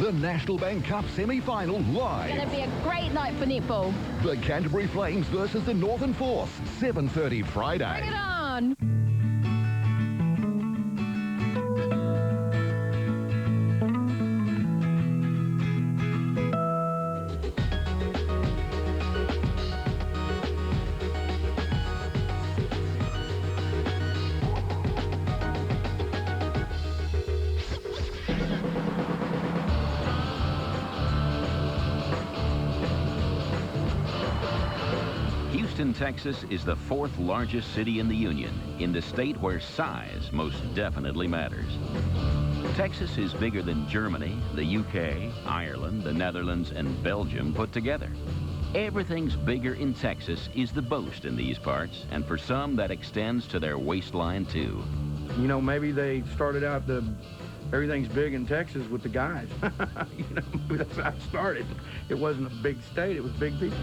The National Bank Cup semi-final live. It's going to be a great night for netball. The Canterbury Flames versus the Northern Force, 7:30 Friday. Bring it on! Houston, Texas is the fourth largest city in the Union, in the state where size most definitely matters. Texas is bigger than Germany, the UK, Ireland, the Netherlands, and Belgium put together. Everything's bigger in Texas is the boast in these parts, and for some that extends to their waistline too. You know, maybe they started out everything's big in Texas with the guys. You know, that's how it started. It wasn't a big state, it was big people.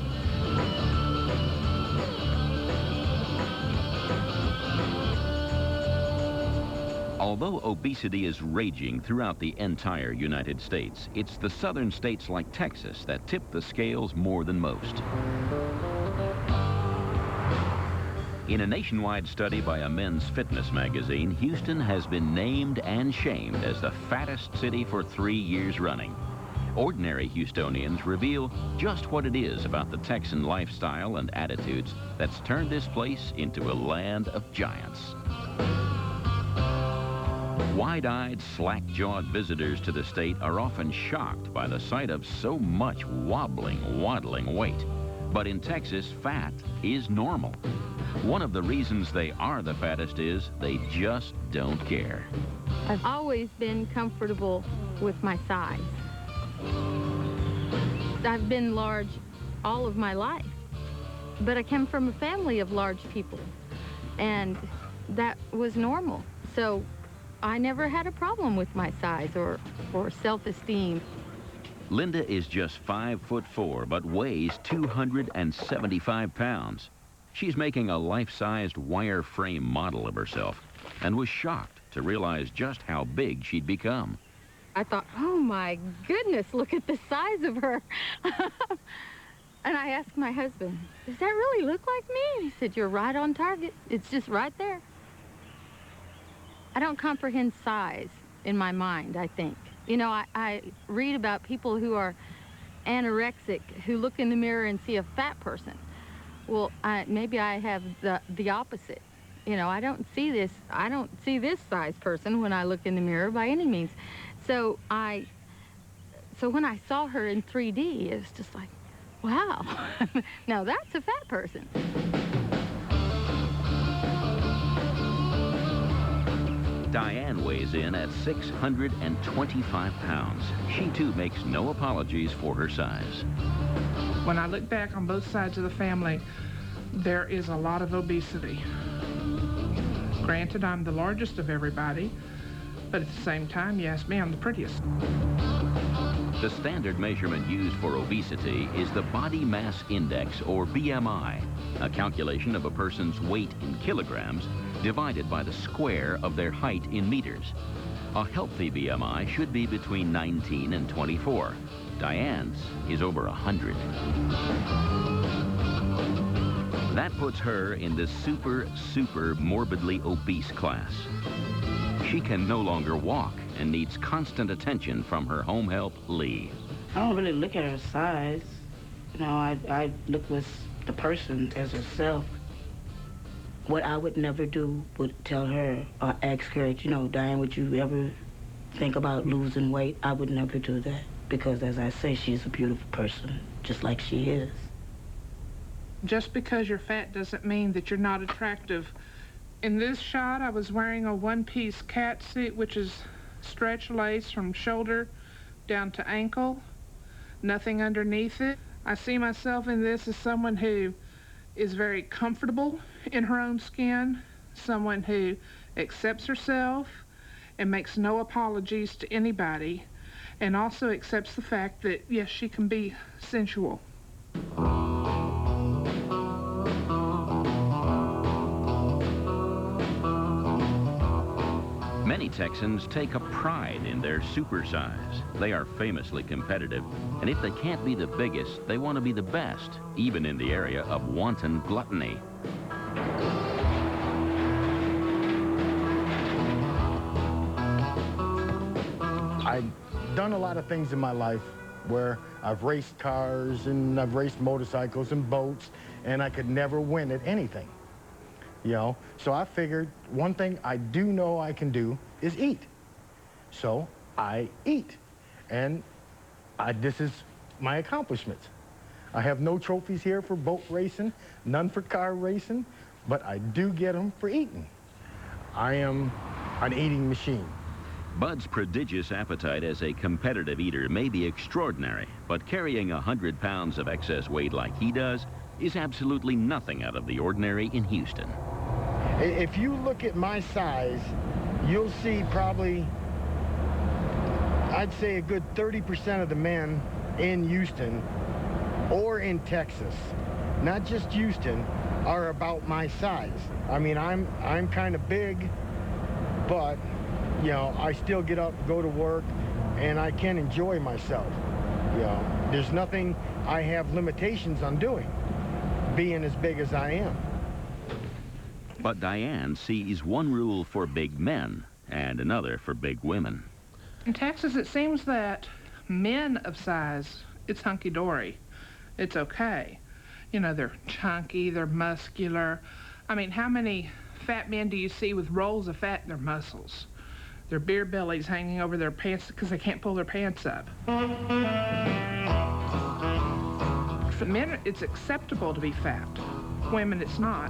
Although obesity is raging throughout the entire United States, it's the southern states like Texas that tip the scales more than most. In a nationwide study by a men's fitness magazine, Houston has been named and shamed as the fattest city for 3 years running. Ordinary Houstonians reveal just what it is about the Texan lifestyle and attitudes that's turned this place into a land of giants. Wide-eyed, slack-jawed visitors to the state are often shocked by the sight of so much wobbling, waddling weight. But in Texas, fat is normal. One of the reasons they are the fattest is they just don't care. I've always been comfortable with my size. I've been large all of my life, but I come from a family of large people, and that was normal. So I never had a problem with my size or self-esteem. Linda is just 5'4", but weighs 275 pounds. She's making a life-sized wire-frame model of herself and was shocked to realize just how big she'd become. I thought, oh my goodness, look at the size of her. And I asked my husband, does that really look like me? And he said, you're right on target. It's just right there. I don't comprehend size in my mind, I think. You know, I read about people who are anorexic, who look in the mirror and see a fat person. Well, maybe I have the opposite. You know, I don't see this size person when I look in the mirror by any means. So when I saw her in 3D, it was just like, wow, now that's a fat person. Diane weighs in at 625 pounds. She, too, makes no apologies for her size. When I look back on both sides of the family, there is a lot of obesity. Granted, I'm the largest of everybody, but at the same time, you ask me, I'm the prettiest. The standard measurement used for obesity is the Body Mass Index, or BMI, a calculation of a person's weight in kilograms divided by the square of their height in meters. A healthy BMI should be between 19 and 24. Diane's is over 100. That puts her in the super morbidly obese class. She can no longer walk and needs constant attention from her home help, Lee. I don't really look at her size. You know, I look with the person as herself. What I would never do would tell her or ask her, you know, Diane, would you ever think about losing weight? I would never do that because, as I say, she's a beautiful person, just like she is. Just because you're fat doesn't mean that you're not attractive. In this shot, I was wearing a one-piece cat suit, which is stretch lace from shoulder down to ankle, nothing underneath it. I see myself in this as someone who is very comfortable in her own skin, someone who accepts herself and makes no apologies to anybody, and also accepts the fact that, yes, she can be sensual. Many Texans take a pride in their supersize. They are famously competitive, and if they can't be the biggest, they want to be the best, even in the area of wanton gluttony. I've done a lot of things in my life where I've raced cars and I've raced motorcycles and boats, and I could never win at anything. You know, so I figured one thing I do know I can do is eat. So I eat, and this is my accomplishments. I have no trophies here for boat racing, none for car racing, but I do get them for eating. I am an eating machine. Bud's prodigious appetite as a competitive eater may be extraordinary, but carrying 100 pounds of excess weight like he does is absolutely nothing out of the ordinary in Houston. If you look at my size, you'll see probably, I'd say a good 30% of the men in Houston or in Texas, not just Houston, are about my size. I mean, I'm kind of big, but you know, I still get up, go to work, and I can enjoy myself. You know, there's nothing I have limitations on doing, being as big as I am. But Diane sees one rule for big men and another for big women. In Texas, it seems that men of size, it's hunky-dory. It's okay. You know, they're chunky, they're muscular. I mean, how many fat men do you see with rolls of fat in their muscles? Their beer bellies hanging over their pants because they can't pull their pants up. For men, it's acceptable to be fat. Women, it's not.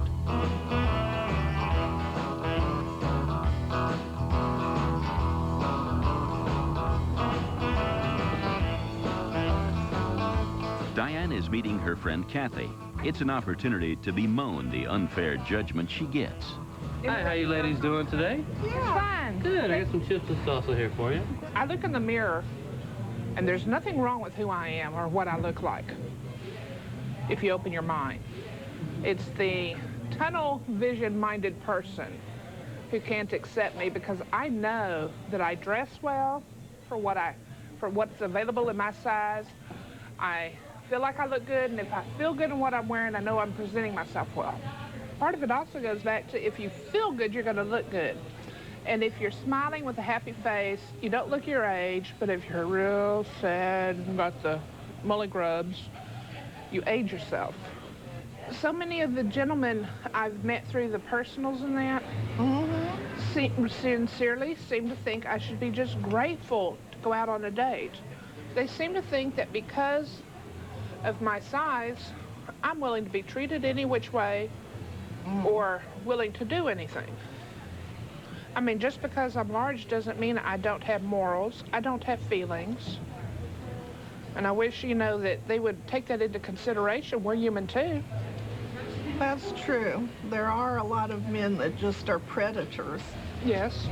Diane is meeting her friend Kathy. It's an opportunity to bemoan the unfair judgment she gets. Hi, how you ladies doing today? Yeah. Fine. Good, I got some chips and salsa here for you. I look in the mirror, and there's nothing wrong with who I am or what I look like, if you open your mind. It's the tunnel vision-minded person who can't accept me because I know that I dress well for what's available in my size. I feel like I look good, and if I feel good in what I'm wearing, I know I'm presenting myself well. Part of it also goes back to if you feel good, you're going to look good. And if you're smiling with a happy face, you don't look your age, but if you're real sad and got the mully grubs, you age yourself. So many of the gentlemen I've met through the personals and that sincerely seem to think I should be just grateful to go out on a date. They seem to think that because of my size, I'm willing to be treated any which way or willing to do anything. I mean, just because I'm large doesn't mean I don't have morals. I don't have feelings. And I wish, you know, that they would take that into consideration. We're human too. That's true. There are a lot of men that just are predators. Yes.